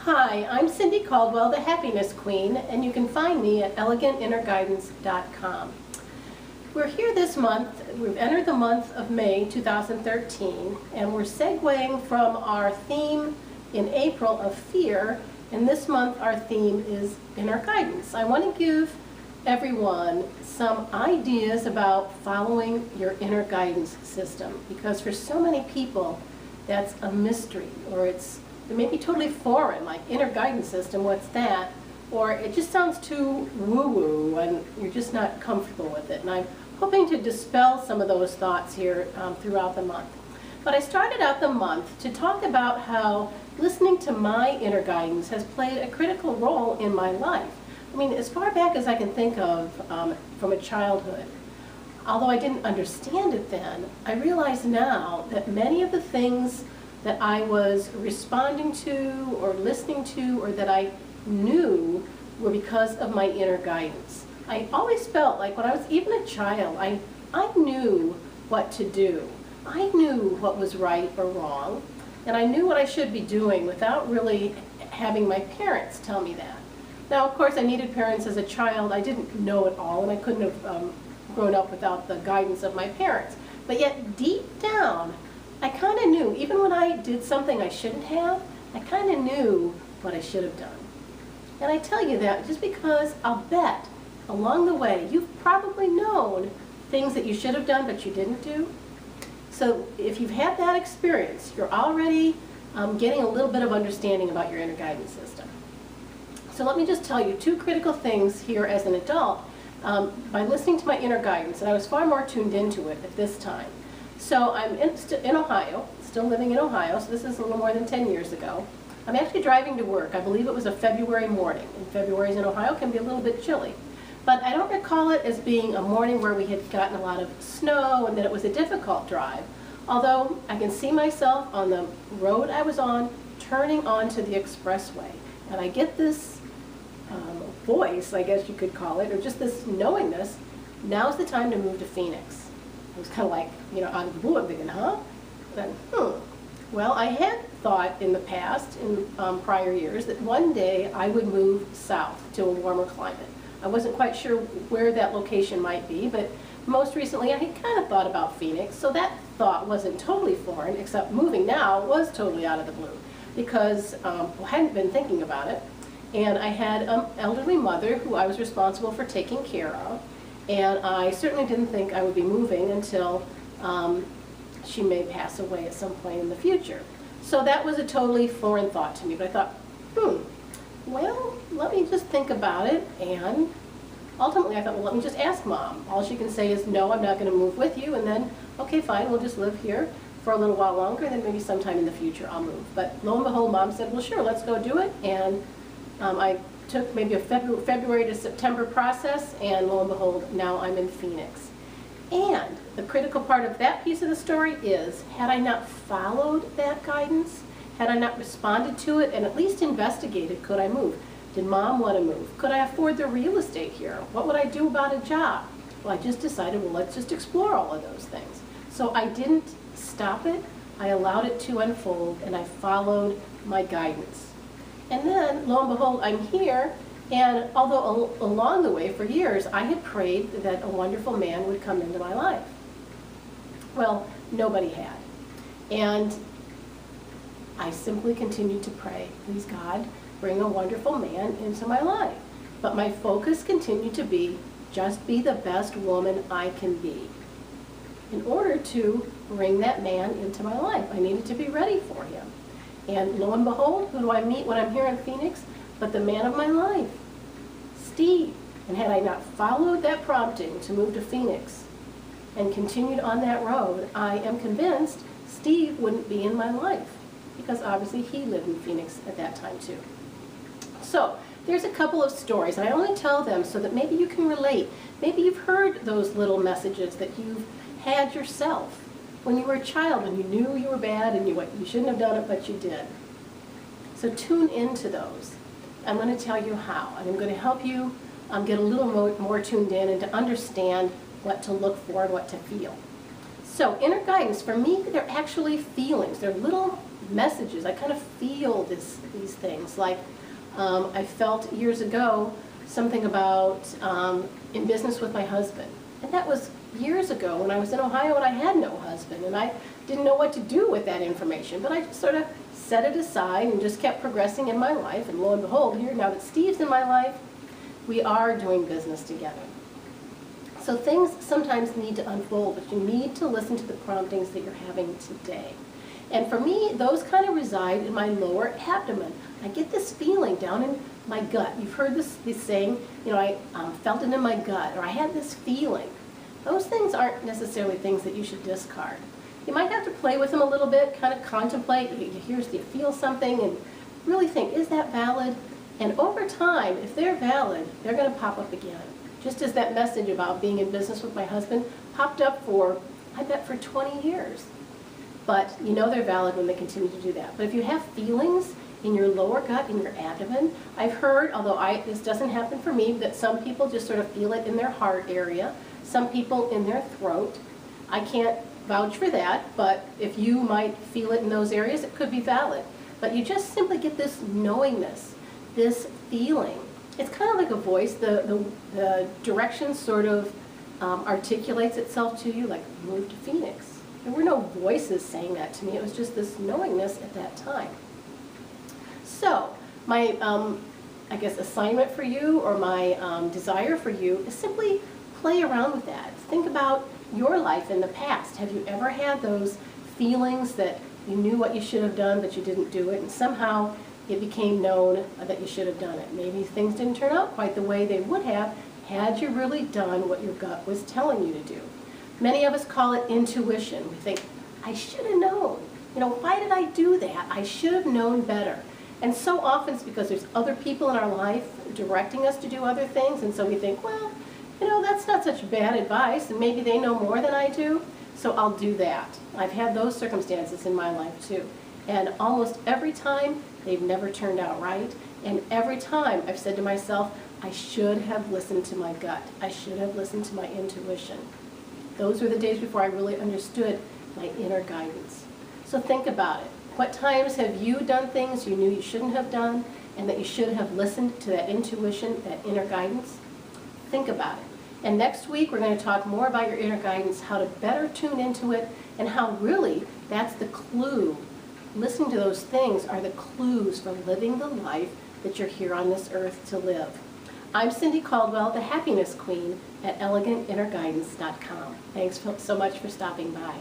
Hi, I'm Cindy Caldwell, the Happiness Queen, and you can find me at elegantinnerguidance.com. We're here this month. We've entered the month of May 2013, and we're segueing from our theme in April of fear, and this month our theme is inner guidance. I want to give everyone some ideas about following your inner guidance system, because for so many people that's a mystery, or it may be totally foreign, like inner guidance system, what's that? Or it just sounds too woo-woo and you're just not comfortable with it. And I'm hoping to dispel some of those thoughts here throughout the month. But I started out the month to talk about how listening to my inner guidance has played a critical role in my life. I mean, as far back as I can think of from a childhood. Although I didn't understand it then, I realize now that many of the things that I was responding to or listening to or that I knew were because of my inner guidance. I always felt like when I was even a child, I knew what to do. I knew what was right or wrong, and I knew what I should be doing without really having my parents tell me that. Now, of course, I needed parents as a child. I didn't know it all, and I couldn't have grown up without the guidance of my parents. But yet, deep down, I kind of knew, even when I did something I shouldn't have, I kind of knew what I should have done. And I tell you that just because I'll bet along the way you've probably known things that you should have done but you didn't do. So if you've had that experience, you're already getting a little bit of understanding about your inner guidance system. So let me just tell you two critical things here as an adult by listening to my inner guidance, and I was far more tuned into it at this time. So I'm in Ohio, still living in Ohio, so this is a little more than 10 years ago. I'm actually driving to work. I believe it was a February morning, and Februarys in Ohio can be a little bit chilly. But I don't recall it as being a morning where we had gotten a lot of snow and that it was a difficult drive. Although I can see myself on the road I was on, turning onto the expressway. And I get this voice, I guess you could call it, or just this knowingness, now's the time to move to Phoenix. It was kind of like, out of the blue, I'm thinking, huh? Then, Well, I had thought in the past, in prior years, that one day I would move south to a warmer climate. I wasn't quite sure where that location might be, but most recently I had kind of thought about Phoenix, so that thought wasn't totally foreign, except moving now was totally out of the blue, because I hadn't been thinking about it, and I had an elderly mother who I was responsible for taking care of, and I certainly didn't think I would be moving until she may pass away at some point in the future. So that was a totally foreign thought to me, but I thought, well, let me just think about it, and ultimately I thought, well, let me just ask Mom. All she can say is, no, I'm not going to move with you, and then, okay, fine, we'll just live here for a little while longer, then maybe sometime in the future I'll move. But lo and behold, Mom said, well, sure, let's go do it, and I took maybe a February to September process, and lo and behold, now I'm in Phoenix. And the critical part of that piece of the story is, had I not followed that guidance, had I not responded to it and at least investigated, could I move? Did Mom want to move? Could I afford the real estate here? What would I do about a job? Well, I just decided, well, let's just explore all of those things. So I didn't stop it, I allowed it to unfold, and I followed my guidance. And then, lo and behold, I'm here, and although along the way, for years, I had prayed that a wonderful man would come into my life. Well, nobody had. And I simply continued to pray, please God, bring a wonderful man into my life. But my focus continued to be, just be the best woman I can be. In order to bring that man into my life, I needed to be ready for him. And lo and behold, who do I meet when I'm here in Phoenix? But the man of my life, Steve. And had I not followed that prompting to move to Phoenix and continued on that road, I am convinced Steve wouldn't be in my life, because obviously he lived in Phoenix at that time too. So there's a couple of stories, and I only tell them so that maybe you can relate. Maybe you've heard those little messages that you've had yourself when you were a child and you knew you were bad and you shouldn't have done it, but you did. So tune into those. I'm going to tell you how, and I'm going to help you get a little more tuned in and to understand what to look for and what to feel. So inner guidance, for me, they're actually feelings. They're little messages. I kind of feel these things. Like I felt years ago something about in business with my husband. And that was years ago when I was in Ohio and I had no husband. And I didn't know what to do with that information. But I just sort of set it aside and just kept progressing in my life. And lo and behold, here, now that Steve's in my life, we are doing business together. So things sometimes need to unfold, but you need to listen to the promptings that you're having today. And for me, those kind of reside in my lower abdomen. I get this feeling down in my gut. You've heard this saying, you know, I felt it in my gut, or I had this feeling. Those things aren't necessarily things that you should discard. You might have to play with them a little bit, kind of contemplate, you feel something, and really think, is that valid? And over time, if they're valid, they're going to pop up again. Just as that message about being in business with my husband popped up for, I bet, for 20 years. But you know they're valid when they continue to do that. But if you have feelings in your lower gut, in your abdomen, I've heard, although this doesn't happen for me, that some people just sort of feel it in their heart area, some people in their throat. I can't vouch for that, but if you might feel it in those areas, it could be valid. But you just simply get this knowingness, this feeling. It's kind of like a voice. The direction sort of articulates itself to you, like move to Phoenix. There were no voices saying that to me. It was just this knowingness at that time. So my, I guess, assignment for you, or my desire for you, is simply play around with that. Think about your life in the past. Have you ever had those feelings that you knew what you should have done, but you didn't do it, and somehow it became known that you should have done it? Maybe things didn't turn out quite the way they would have had you really done what your gut was telling you to do. Many of us call it intuition. We think, I should have known. You know, why did I do that? I should have known better. And so often it's because there's other people in our life directing us to do other things, and so we think, well, you know, that's not such bad advice, and maybe they know more than I do, so I'll do that. I've had those circumstances in my life too. And almost every time, they've never turned out right. And every time I've said to myself, I should have listened to my gut. I should have listened to my intuition. Those were the days before I really understood my inner guidance. So think about it. What times have you done things you knew you shouldn't have done, and that you should have listened to that intuition, that inner guidance? Think about it. And next week we're going to talk more about your inner guidance, how to better tune into it, and how really that's the clue. Listening to those things are the clues for living the life that you're here on this earth to live. I'm Cindy Caldwell, the Happiness Queen at ElegantInnerGuidance.com. Thanks so much for stopping by.